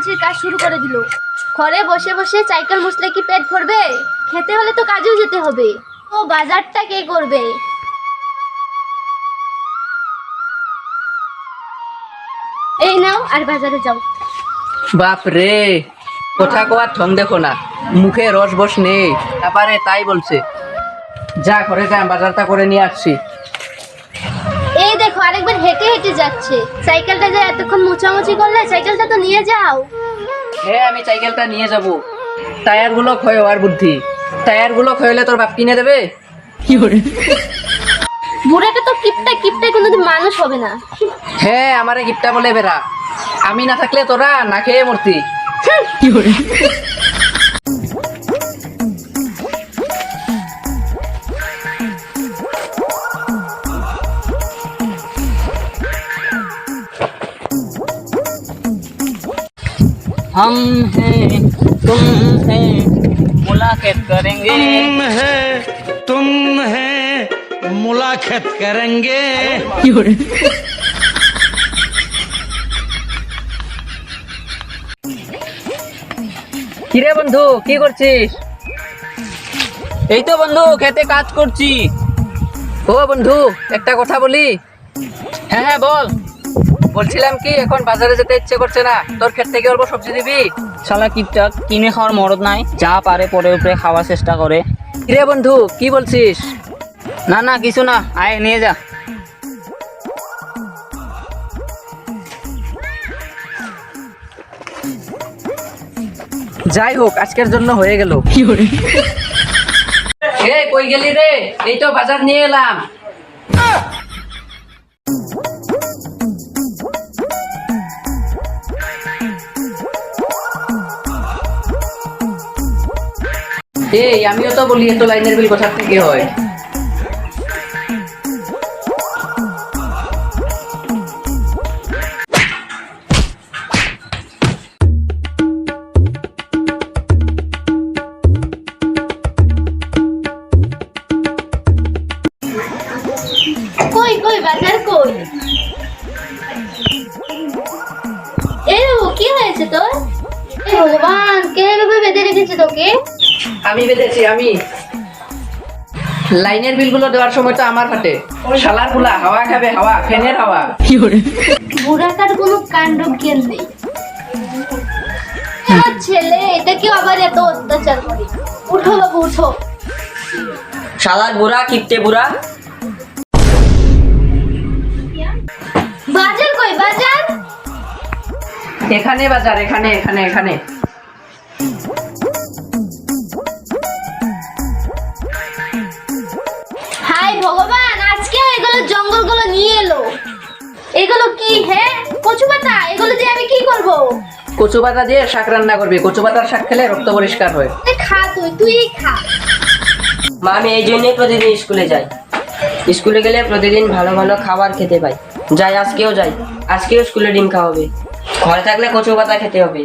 মোছামুছির কাজ শুরু করে দিল। ঘরে বসে বসে সাইকেল মুছলে কি পেট ভরবে? খেতে হলে তো কাজেও যেতে হবে। ও বাজারটা কে করবে? এই নাও আর বাজারে যাও। বাপ রে, কথা কোয়ার ঠং দেখো না, মুখে রস বস নেই, তারপরে তাই বলছে। যা ঘরে যা, বাজারটা করে নিয়ে আসছি। এই দেখো আরেকবার হেঁটে হেঁটে যাচ্ছে। সাইকেলটা যে এতক্ষণ মোছামুছি করলে, সাইকেলটা তো নিয়ে যাও। হ্যাঁ, আমি সাইকেলটা নিয়ে যাব। টায়ারগুলো ক্ষয় হওয়ার বুদ্ধি, টায়ারগুলো ক্ষয়লে তোর বাপ কিনে দেবে। কি করে? বুড়াটা তো কিপটায় কোনোদিন মানুষ হবে না। হ্যাঁ, আমারে গিফটটা বলে বেড়া, আমি না থাকলে তোরা না খেয়ে মরতি। কি করে? हम हैं तुम हैं मुलाकात करेंगे, हम हैं तुम हैं मुलाकात करेंगे। কিরে বন্ধু, কি করছিস? এই তো বন্ধু, খেতে কাজ করছি। ও বন্ধু, একটা কথা বলি। হ্যাঁ হ্যাঁ বল। বলছিলাম কি, এখন বাজারে যেতে ইচ্ছে করছে না, তোর ক্ষেত থেকে অল্প সবজি দিবি? শালা কিপটা কিনে খাওয়ার মরদ নাই, যা পারে পরে উপরে খাওয়ার চেষ্টা করে। কিরে বন্ধু, কি বলছিস? না না কিছু না, আয় নিয়ে যা। যাই হোক, আজকের জন্য হয়ে গেল। এ কই গেলি রে? এই তো বাজার নিয়ে এলাম। এই আমিও তো বলি, এত লাইনের বিল কোথা থেকে হয়? কই কই বাজার কই? এই কি হয়েছে তোর? হে ভগবান, কে এভাবে বেঁধে রেখেছে তোকে? আমি বেঁধেছি, আমি। লাইনের বিলগুলো দেওয়ার সময় তো আমার হাতে। শালার গুলা হাওয়া খাবে, হাওয়া, ফ্যানের হাওয়া। বুড়াটার কোনো কাণ্ড জ্ঞান নেই। আমার ছেলে এটাকে আবার এত অত্যাচার করে। উঠো বাবু উঠো। শালার বুড়া, কিপটে বুড়া। বাজার কই বাজার? এখানে বাজার, এখানে এখানে এখানে। হাই ভগবান, আজকে এগুলো জঙ্গলগুলো নিয়ে এলো। এগুলো কি? হ্যাঁ কচু পাতা, এগুলো দিয়ে আমি কি করব? কচু পাতা দিয়ে শাক রান্না করবি। কচু পাতার শাক খেলে রক্ত পরিষ্কার হয়। খা তুই খা। মা, আমি এই জন্যই প্রতিদিন স্কুলে যাই। স্কুলে গেলে প্রতিদিন ভালো ভালো খাবার খেতে পাই। যাই, আজকেও যাই। আজকেও স্কুলে ডিম খাওয়াবে। ঘরে থাকলে কচু পাতা খেতে হবে।